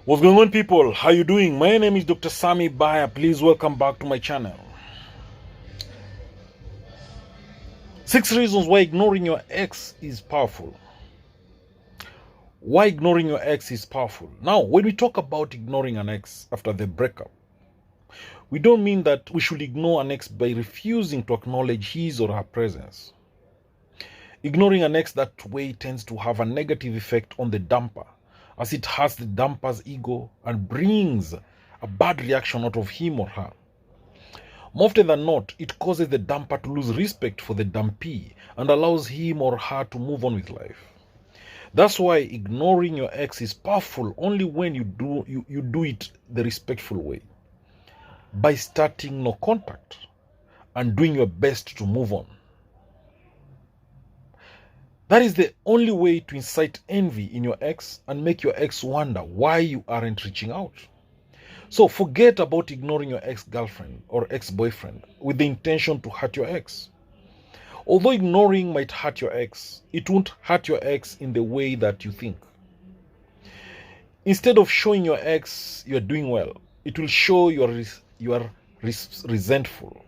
What's going on, people? How you doing? My name is Dr. Sami Baya. Please welcome back to my channel. 6 reasons why ignoring your ex is powerful. Why ignoring your ex is powerful. Now, when we talk about ignoring an ex after the breakup, we don't mean that we should ignore an ex by refusing to acknowledge his or her presence. Ignoring an ex that way tends to have a negative effect on the dumper, as it hurts the dumper's ego and brings a bad reaction out of him or her. More often than not, it causes the dumper to lose respect for the dumpee and allows him or her to move on with life. That's why ignoring your ex is powerful only when you do it the respectful way, by starting no contact and doing your best to move on. That is the only way to incite envy in your ex and make your ex wonder why you aren't reaching out. So forget about ignoring your ex-girlfriend or ex-boyfriend with the intention to hurt your ex. Although ignoring might hurt your ex, it won't hurt your ex in the way that you think. Instead of showing your ex you are doing well, it will show you are resentful,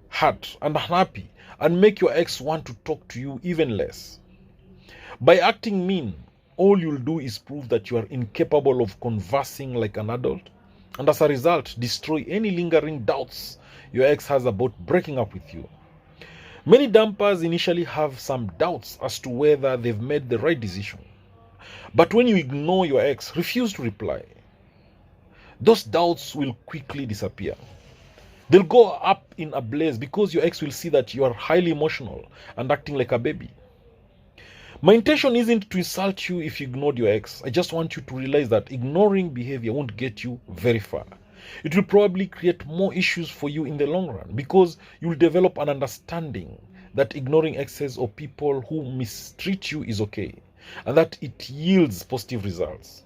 hurt, and unhappy, and make your ex want to talk to you even less. By acting mean, all you'll do is prove that you are incapable of conversing like an adult, and as a result, destroy any lingering doubts your ex has about breaking up with you. Many dumpers initially have some doubts as to whether they've made the right decision. But when you ignore your ex, refuse to reply, those doubts will quickly disappear. They'll go up in a blaze because your ex will see that you are highly emotional and acting like a baby. My intention isn't to insult you if you ignored your ex. I just want you to realize that ignoring behavior won't get you very far. It will probably create more issues for you in the long run because you'll develop an understanding that ignoring exes or people who mistreat you is okay and that it yields positive results.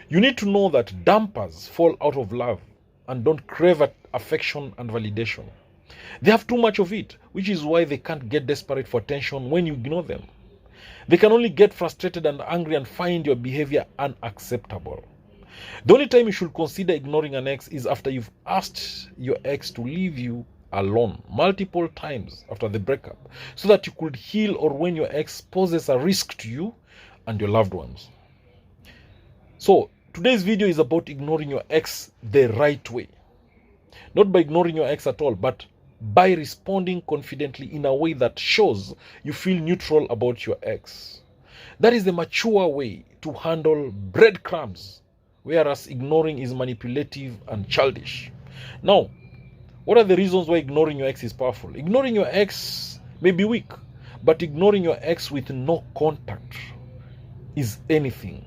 You need to know that dumpers fall out of love and don't crave affection and validation. They have too much of it, which is why they can't get desperate for attention when you ignore them. They can only get frustrated and angry and find your behavior unacceptable. The only time you should consider ignoring an ex is after you've asked your ex to leave you alone multiple times after the breakup, so that you could heal, or when your ex poses a risk to you and your loved ones. So today's video is about ignoring your ex the right way. Not by ignoring your ex at all, but by responding confidently in a way that shows you feel neutral about your ex. That is the mature way to handle breadcrumbs, whereas ignoring is manipulative and childish. Now, what are the reasons why ignoring your ex is powerful? Ignoring your ex may be weak, but ignoring your ex with no contact is anything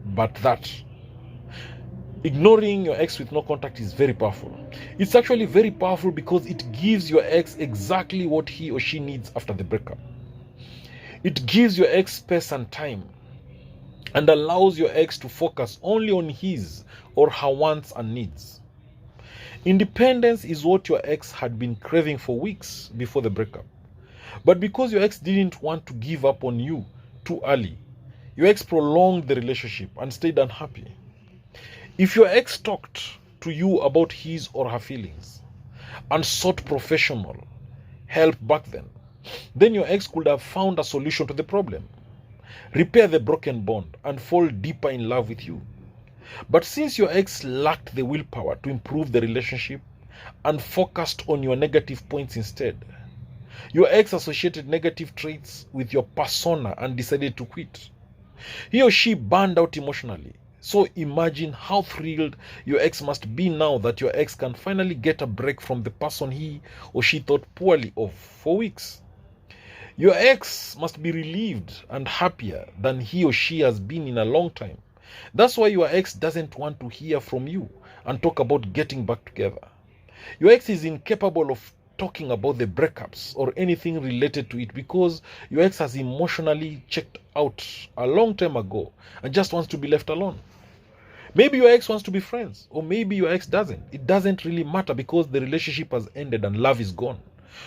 but that. Ignoring your ex with no contact is very powerful. It's actually very powerful because it gives your ex exactly what he or she needs after the breakup. It gives your ex space and time and allows your ex to focus only on his or her wants and needs. Independence is what your ex had been craving for weeks before the breakup. But because your ex didn't want to give up on you too early, your ex prolonged the relationship and stayed unhappy. If your ex talked to you about his or her feelings and sought professional help back then your ex could have found a solution to the problem, repair the broken bond, and fall deeper in love with you. But since your ex lacked the willpower to improve the relationship and focused on your negative points instead, your ex associated negative traits with your persona and decided to quit. He or she burned out emotionally. So imagine how thrilled your ex must be now that your ex can finally get a break from the person he or she thought poorly of for weeks. Your ex must be relieved and happier than he or she has been in a long time. That's why your ex doesn't want to hear from you and talk about getting back together. Your ex is incapable of talking about the breakups or anything related to it because your ex has emotionally checked out a long time ago and just wants to be left alone. Maybe your ex wants to be friends, or maybe your ex doesn't. It doesn't really matter because the relationship has ended and love is gone.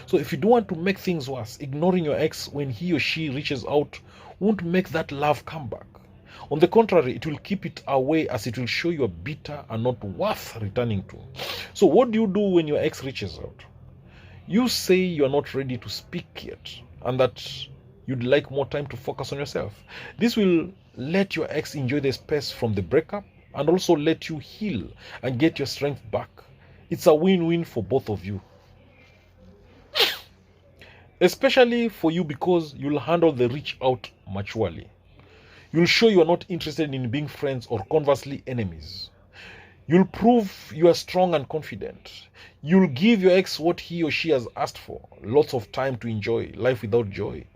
So if you don't want to make things worse, ignoring your ex when he or she reaches out won't make that love come back. On the contrary, it will keep it away, as it will show you are bitter and not worth returning to. So what do you do when your ex reaches out? You say you are not ready to speak yet, and that you'd like more time to focus on yourself. This will let your ex enjoy the space from the breakup and also let you heal and get your strength back. It's a win-win for both of you. Especially for you, because you'll handle the reach out maturely. You'll show you are not interested in being friends or conversely enemies. You'll prove you are strong and confident. You'll give your ex what he or she has asked for. Lots of time to enjoy life without joy.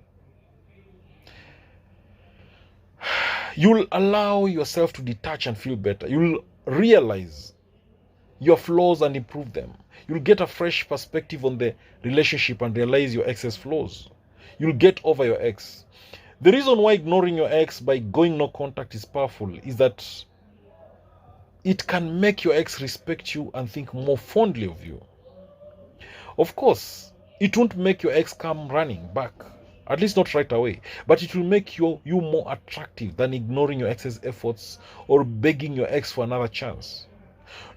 You'll allow yourself to detach and feel better. You'll realize your flaws and improve them. You'll get a fresh perspective on the relationship and realize your ex's flaws. You'll get over your ex. The reason why ignoring your ex by going no contact is powerful is that it can make your ex respect you and think more fondly of you. Of course, it won't make your ex come running back, at least not right away, but it will make you more attractive than ignoring your ex's efforts or begging your ex for another chance.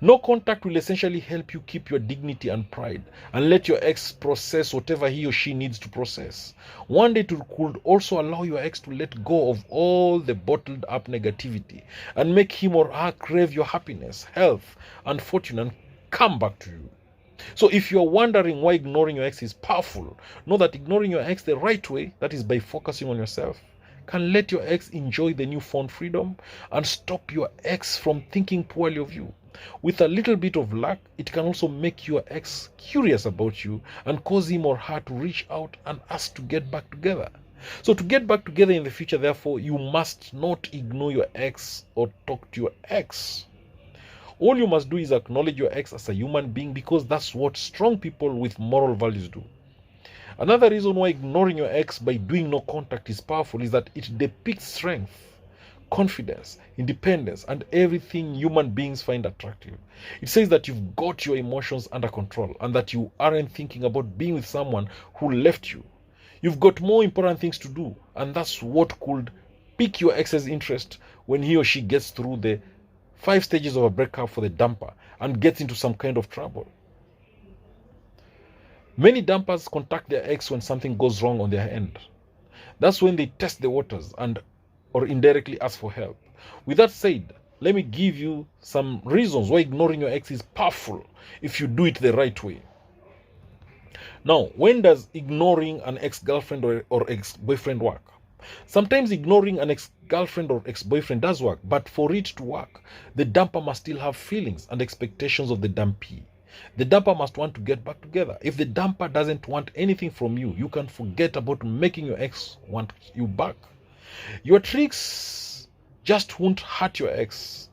No contact will essentially help you keep your dignity and pride and let your ex process whatever he or she needs to process. One day it could also allow your ex to let go of all the bottled up negativity and make him or her crave your happiness, health, and fortune and come back to you. So if you're wondering why ignoring your ex is powerful, know that ignoring your ex the right way, that is by focusing on yourself, can let your ex enjoy the newfound freedom and stop your ex from thinking poorly of you. With a little bit of luck, it can also make your ex curious about you and cause him or her to reach out and ask to get back together. So to get back together in the future, therefore, you must not ignore your ex or talk to your ex. All you must do is acknowledge your ex as a human being, because that's what strong people with moral values do. Another reason why ignoring your ex by doing no contact is powerful is that it depicts strength, confidence, independence, and everything human beings find attractive. It says that you've got your emotions under control and that you aren't thinking about being with someone who left you. You've got more important things to do, and that's what could pique your ex's interest when he or she gets through the 5 stages of a breakup for the dumper and gets into some kind of trouble. Many dumpers contact their ex when something goes wrong on their end. That's when they test the waters or indirectly ask for help. With that said, let me give you some reasons why ignoring your ex is powerful if you do it the right way. Now, when does ignoring an ex-girlfriend or ex-boyfriend work? Sometimes ignoring an ex-girlfriend or ex-boyfriend does work, but for it to work, the dumper must still have feelings and expectations of the dumpee. The dumper must want to get back together. If the dumper doesn't want anything from you, you can forget about making your ex want you back. Your tricks just won't hurt your ex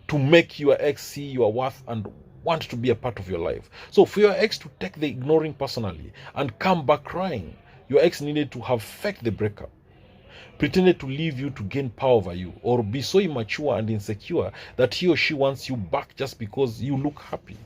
to make your ex see your worth and want to be a part of your life. So for your ex to take the ignoring personally and come back crying, your ex needed to have faked the breakup, pretended to leave you to gain power over you, or be so immature and insecure that he or she wants you back just because you look happy.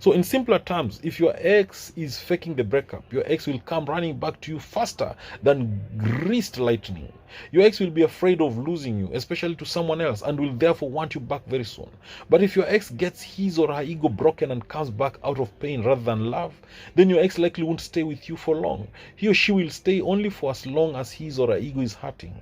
So in simpler terms, if your ex is faking the breakup, your ex will come running back to you faster than greased lightning. Your ex will be afraid of losing you, especially to someone else, and will therefore want you back very soon. But if your ex gets his or her ego broken and comes back out of pain rather than love, then your ex likely won't stay with you for long. He or she will stay only for as long as his or her ego is hurting.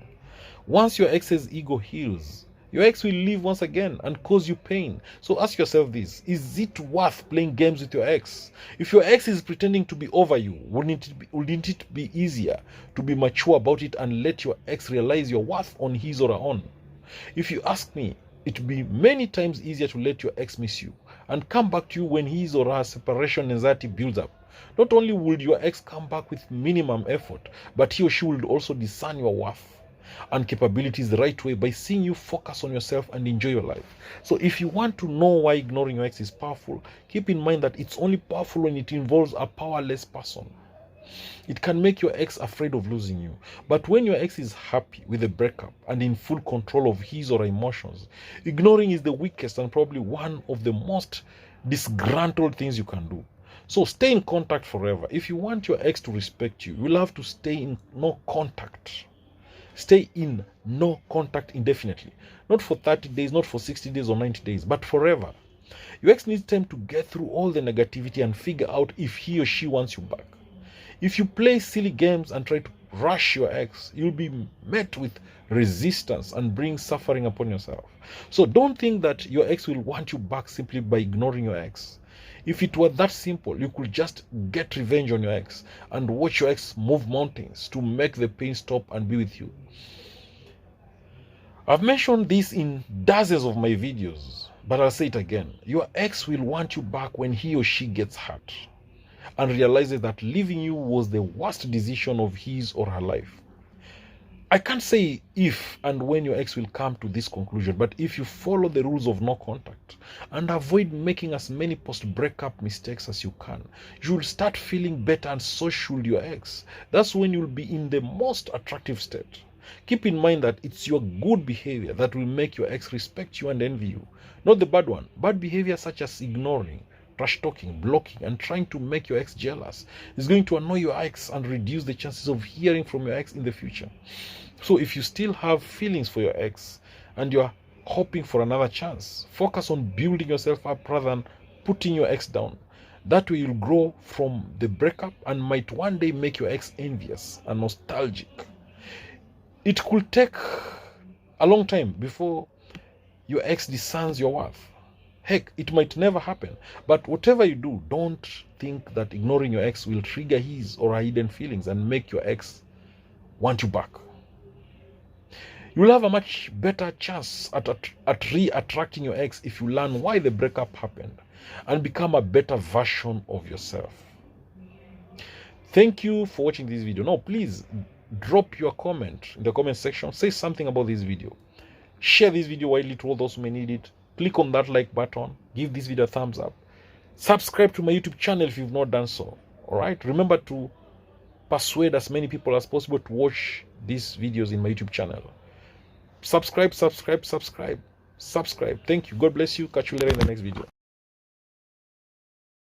Once your ex's ego heals, your ex will leave once again and cause you pain. So ask yourself this: is it worth playing games with your ex? If your ex is pretending to be over you, wouldn't it be easier to be mature about it and let your ex realize your worth on his or her own? If you ask me, it would be many times easier to let your ex miss you and come back to you when his or her separation anxiety builds up. Not only would your ex come back with minimum effort, but he or she will also discern your worth and capabilities the right way by seeing you focus on yourself and enjoy your life. So if you want to know why ignoring your ex is powerful, keep in mind that it's only powerful when it involves a powerless person. It can make your ex afraid of losing you. But when your ex is happy with the breakup and in full control of his or her emotions, ignoring is the weakest and probably one of the most disgruntled things you can do. So stay in contact forever. If you want your ex to respect you, you'll have to stay in no contact. Stay in no contact indefinitely. Not for 30 days, not for 60 days or 90 days, but forever. Your ex needs time to get through all the negativity and figure out if he or she wants you back. If you play silly games and try to rush your ex, you'll be met with resistance and bring suffering upon yourself. So don't think that your ex will want you back simply by ignoring your ex. If it were that simple, you could just get revenge on your ex and watch your ex move mountains to make the pain stop and be with you. I've mentioned this in dozens of my videos, but I'll say it again. Your ex will want you back when he or she gets hurt and realizes that leaving you was the worst decision of his or her life. I can't say if and when your ex will come to this conclusion, but if you follow the rules of no contact and avoid making as many post-breakup mistakes as you can, you'll start feeling better, and so should your ex. That's when you'll be in the most attractive state. Keep in mind that it's your good behavior that will make your ex respect you and envy you, not the bad one. Bad behavior such as ignoring, trash talking, blocking, and trying to make your ex jealous is going to annoy your ex and reduce the chances of hearing from your ex in the future. So if you still have feelings for your ex and you're hoping for another chance, focus on building yourself up rather than putting your ex down. That way you'll grow from the breakup and might one day make your ex envious and nostalgic. It could take a long time before your ex discerns your worth. Heck, it might never happen. But whatever you do, don't think that ignoring your ex will trigger his or her hidden feelings and make your ex want you back. You will have a much better chance at re-attracting your ex if you learn why the breakup happened and become a better version of yourself. Thank you for watching this video. Now, please drop your comment in the comment section. Say something about this video. Share this video widely to all those who may need it. Click on that like button. Give this video a thumbs up. Subscribe to my YouTube channel if you've not done so. Alright? Remember to persuade as many people as possible to watch these videos in my YouTube channel. Subscribe. Thank you. God bless you. Catch you later in the next video.